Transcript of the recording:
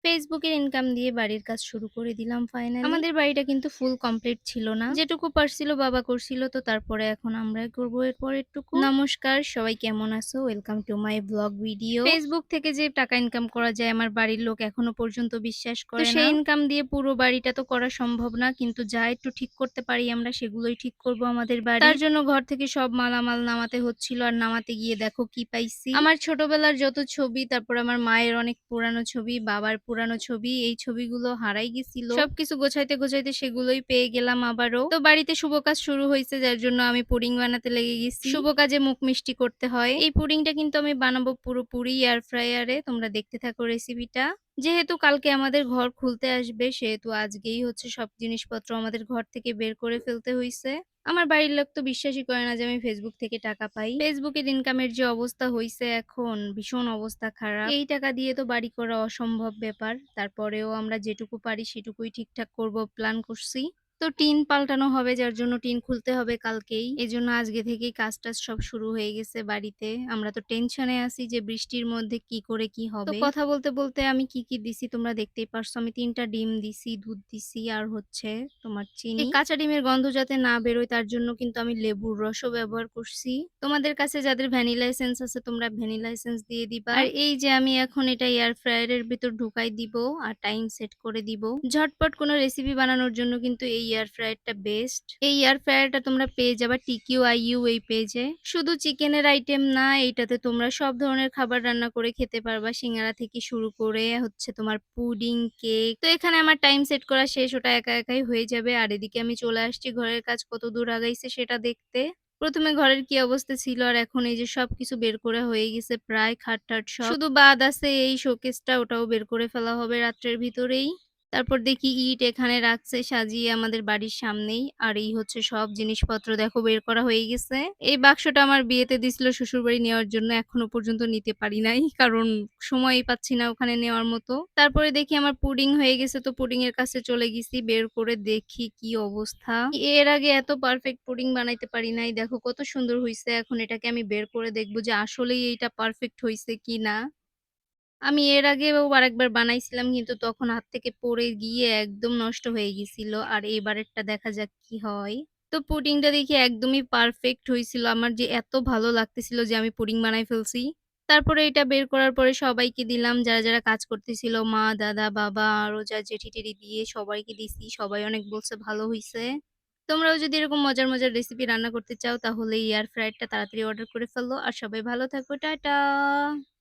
Facebook এর income দিয়ে বাড়ির কাজ শুরু করে দিলাম ফাইনালি। আমাদের বাড়িটা কিন্তু ফুল কমপ্লিট ছিল না। যেটুকু পারছিল বাবা করছিল, তো তারপরে এখন আমরাই করব এর পরেরটুকু। নমস্কার, সবাই কেমন আছো? Welcome to my blog video. Facebook থেকে যে টাকা ইনকাম করা যায় আমার বাড়ির লোক এখনো পর্যন্ত বিশ্বাস করে না। সেই ইনকাম দিয়ে পুরো বাড়িটা তো করা সম্ভব না, কিন্তু যা একটু ঠিক করতে পারি আমরা সেগুলোই ঠিক করব আমাদের বাড়ি। তার জন্য ঘর থেকে সব মালামাল নামাতে হচ্ছিল, আর নামাতে গিয়ে দেখো কি পাইছি। আমার ছোটবেলার যত ছবি, তারপর আমার মায়ের অনেক পুরানো ছবি, বাবার পুরানো ছবি, এই ছবিগুলো হারাই গেছিল। সবকিছু গোছাইতে গোছাইতে সেগুলোই পেয়ে গেলাম আবারও। তো বাড়িতে শুভ কাজ শুরু হয়েছে, যার জন্য আমি পুডিং বানাতে লেগে গেছি। শুভ কাজে মুখ মিষ্টি করতে হয়। এই পুডিংটা কিন্তু আমি বানাবো পুরোপুরি এয়ার ফ্রায়ারে। তোমরা দেখতে থাকো রেসিপিটা। যেহেতু কালকে আমাদের ঘর খুলতে আসবে, সেহেতু আজকেই হচ্ছে সব জিনিসপত্র আমাদের ঘর থেকে বের করে ফেলতে হইছে। আমার বাড়ির লোক তো বিশ্বাসই করে না যে আমি ফেসবুক থেকে টাকা পাই। ফেসবুকের ইনকামের যে অবস্থা হইছে এখন, ভীষণ অবস্থা খারাপ। এই টাকা দিয়ে তো বাড়ি করা অসম্ভব ব্যাপার। তারপরেও আমরা যেটুকু পারি সেটুকুই ঠিকঠাক করব প্ল্যান করছি। তো টিন পাল্টানো হবে, যার জন্য টিন খুলতে হবে কালকেই। এজন্য আজকে থেকেই কাজ-টাজ সব শুরু হয়ে গেছে বাড়িতে। আমরা তো টেনশনে আছি যে বৃষ্টির মধ্যে কি করে কি হবে। তো কথা বলতে বলতে আমি কি দিছি তোমরা দেখতেই পারছো। আমি ৩ টা ডিম দিছি, দুধ দিছি, আর হচ্ছে তোমার চিনি। এই কাঁচা ডিমের গন্ধ যাতে না বেরোয় তার জন্য কিন্তু আমি লেবুর রসও ব্যবহার করছি। তোমাদের কাছে যাদের ভ্যানিলা এসেন্স আছে তোমরা ভ্যানিলা এসেন্স দিয়ে দিবা। আর এই যে আমি এখন এটা এয়ার ফ্রায়ার এর ভিতর ঢুকাই দিব আর টাইম সেট করে দিব। ঝটপট কোনো রেসিপি বানানোর জন্য কিন্তু এই এয়ার ফ্রায়ারটা বেস্ট। এই এয়ার ফ্রায়ারটা তোমরা পেয়ে যাবা TQIU এই পেজে। শুধু চিকেনের আইটেম না, এইটাতে তোমরা সব ধরনের খাবার রান্না করে খেতে পারবা। সিঙ্গারা থেকে শুরু করে হচ্ছে তোমার পুডিং, কেক। তো এখানে আমার টাইম সেট করা শেষ, ওটা একা একাই হয়ে যাবে। আর এদিকে আমি চলে আসছি ঘরের কাজ কত দূর আগাইছে সেটা দেখতে। প্রথমে ঘরের কি অবস্থা ছিল, আর এখন এই যে সবকিছু বের করা হয়ে গেছে প্রায়, খাট-টাট সব। শুধু বাদ আছে এই শোকেসটা, ওটাও বের করে ফেলা হবে রাত্রের ভিতরেই। তারপর দেখি ইট এখানে রাখছে সাজিয়ে আমাদের বাড়ির সামনেই। আর এই হচ্ছে সব জিনিসপত্র দেখো বের করা হয়ে গেছে। এই বাক্সটা আমার বিয়েতে দিছিল শ্বশুরবাড়ি নেওয়ার জন্য, এখনো পর্যন্ত নিতে পারি নাই, কারণ সময়ই পাচ্ছি না ওখানে নেওয়ার মতো। তারপরে দেখি আমার পুডিং হয়ে গেছে, তো পুডিং এর কাছে চলে গেছি। বের করে দেখি কি অবস্থা। এর আগে এত পারফেক্ট পুডিং বানাইতে পারি নাই, দেখো কত সুন্দর হইছে। এখন এটাকে আমি বের করে দেখবো যে আসলেই এইটা পারফেক্ট হইছে কিনা। আমি এর আগেও আরেকবার বানাইছিলাম, কিন্তু তখন হাত থেকে পড়ে গিয়ে একদম নষ্ট হয়ে গিয়েছিল। আর এবারেরটা দেখা যাক কি হয়। তো পুডিংটা দেখি একদমই পারফেক্ট হইছিল। আমার যে এত ভালো লাগতেছিল যে আমি পুডিং বানাই ফেলছি। তারপরে এটা বের করার পরে সবাইকে দিলাম, যারা কাজ করতেছিল, মা, দাদা, বাবা, আরো যা জেঠি-টেঠি দিয়ে সবাইকে দিছি। সবাই অনেক বলছে ভালো হইছে। তোমরাও যদি এরকম মজার মজার রেসিপি রান্না করতে চাও তাহলে এয়ার ফ্রায়ারটা তাড়াতাড়ি অর্ডার করে ফেলো। আর সবাই ভালো থাকো। টাটা।